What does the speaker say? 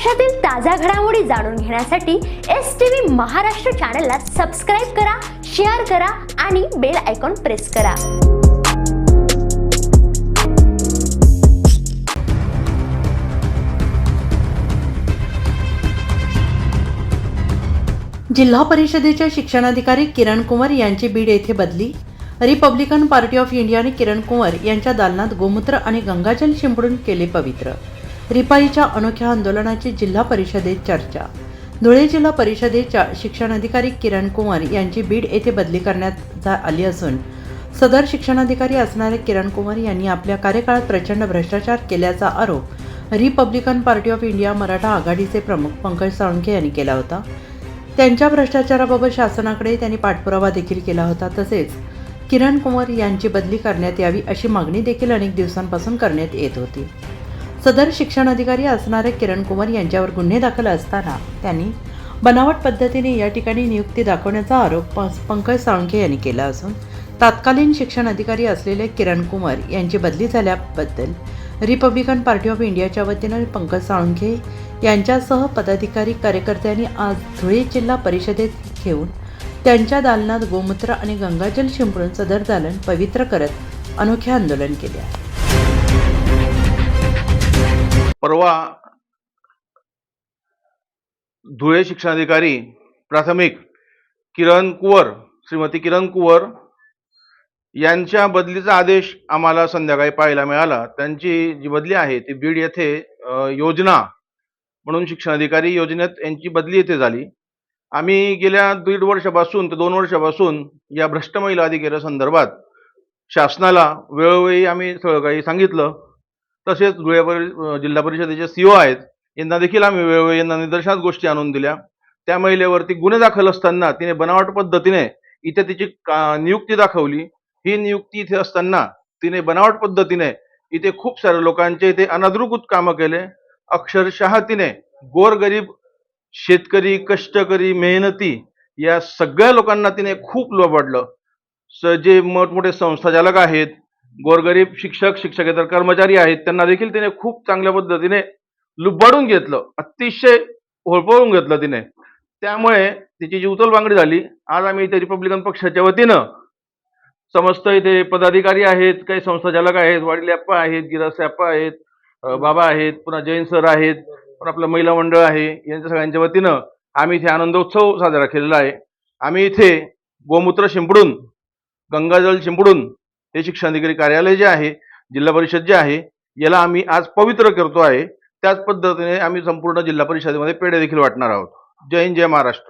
देशातील ताज्या घडामोडी जाणून घेण्यासाठी STV महाराष्ट्र चॅनलला सबस्क्राइब करा, शेअर करा आणि बेल आयकॉन प्रेस करा। जिल्हा परिषदेच्या शिक्षणाधिकारी किरण कुंवर यांची बीड येथे बदली। रिपब्लिकन पार्टी ऑफ इंडियाने किरण कुंवर यांच्या दालनात गोमूत्र आणि गंगाजल शिंपडून केले पवित्र। रिपाईच्या अनोख्या आंदोलनाची जिल्हा परिषदेत चर्चा। धुळे जिल्हा परिषदेच्या शिक्षणाधिकारी किरण कुंवर यांची बीड येथे बदली करण्यात आली असून सदर शिक्षणाधिकारी असणारे किरण कुंवर यांनी आपल्या कार्यकाळात प्रचंड भ्रष्टाचार केल्याचा आरोप Republican party of India Maratha आघाडीचे प्रमुख पंकज साळुंखे यांनी केला होता। त्यांच्या भ्रष्टाचाराबाबत शासनाकडे त्यांनी पाठपुरावा देखील केला होता। तसेच किरण कुंवर यांची बदली करण्यात यावी अशी मागणी देखील अनेक दिवसांपासून करण्यात येत होती। सदर शिक्षणाधिकारी असणारे किरण कुंवर यांच्यावर गुन्हे दाखल असताना त्यांनी बनावट पद्धतीने या ठिकाणी नियुक्ती दाखवण्याचा आरोप पंकज साळुंखे यांनी केला असून तत्कालीन शिक्षण अधिकारी असलेले किरण कुंवर यांची बदली झाल्याबद्दल रिपब्लिकन पार्टी ऑफ इंडियाच्या वतीने पंकज साळुंखे यांच्यासह पदाधिकारी कार्यकर्त्यांनी आज धुळे जिल्हा परिषदेत घेऊन त्यांच्या दालनात गोमूत्र आणि गंगाजल शिंपडून सदर दालन पवित्र करत अनोखे आंदोलन केले आहे। परवा धुळे शिक्षणाधिकारी प्राथमिक श्रीमती किरण कुंवर यांच्या बदलीचा आदेश आम्हाला संध्याकाळी पाहायला मिळाला। त्यांची जी बदली आहे ती बीड येथे योजना म्हणून शिक्षणाधिकारी योजनेत यांची बदली येथे झाली। आम्ही गेल्या 1.5 वर्षापासून ते 2 वर्षापासून या भ्रष्ट महिला अधिकाऱ्यासंदर्भात शासनाला वेळोवेळी आम्ही सगळं काही सांगितलं। तसेच धुळे जिल्हा परिषदेचे CO आहेत यांना देखील आम्ही वेळोवेळी यांना निदर्शनास गोष्टी आणून दिल्या। त्या महिलेवरती गुन्हे दाखल असताना तिने बनावट पद्धतीने इथे तिची नियुक्ती दाखवली। ही नियुक्ती इथे असताना तिने बनावट पद्धतीने इथे खूप साऱ्या लोकांचे इथे अनधिकृत कामं केले। अक्षरशः तिने गोरगरीब शेतकरी, कष्टकरी, मेहनती या सगळ्या लोकांना तिने खूप लुबाडलं। जे मोठमोठे संस्थाचालक आहेत, गोरगरीब शिक्षक, शिक्षकेतर कर्मचारी आहेत, त्यांना देखील तिने खूप चांगल्या पद्धतीने लुबाडून घेतलं, अतिशय होळपळून घेतलं तिने। त्यामुळे तिची जी उचलबांगडी झाली। आज आम्ही इथे रिपब्लिकन पक्षाच्या वतीनं समस्त इथे पदाधिकारी आहेत, काही संस्थाचालक आहेत, वाडीले अप्पा आहेत, गिरासे अप्पा आहेत, बाबा आहेत, पुन्हा जैन सर आहेत, पण आपलं महिला मंडळ आहे, यांच्या सगळ्यांच्या वतीनं आम्ही इथे आनंदोत्सव साजरा केलेला आहे। आम्ही इथे गोमूत्र शिंपडून, गंगाजल शिंपडून हे शिक्षणाधिकारी कार्यालय जे आहे, जिल्हा परिषद जे आहे, याला आम्ही आज पवित्र करतो आहे। त्याच पद्धतीने आम्ही संपूर्ण जिल्हा परिषदेमध्ये पेढे देखील वाटणार आहोत। जय हिंद, जय महाराष्ट्र।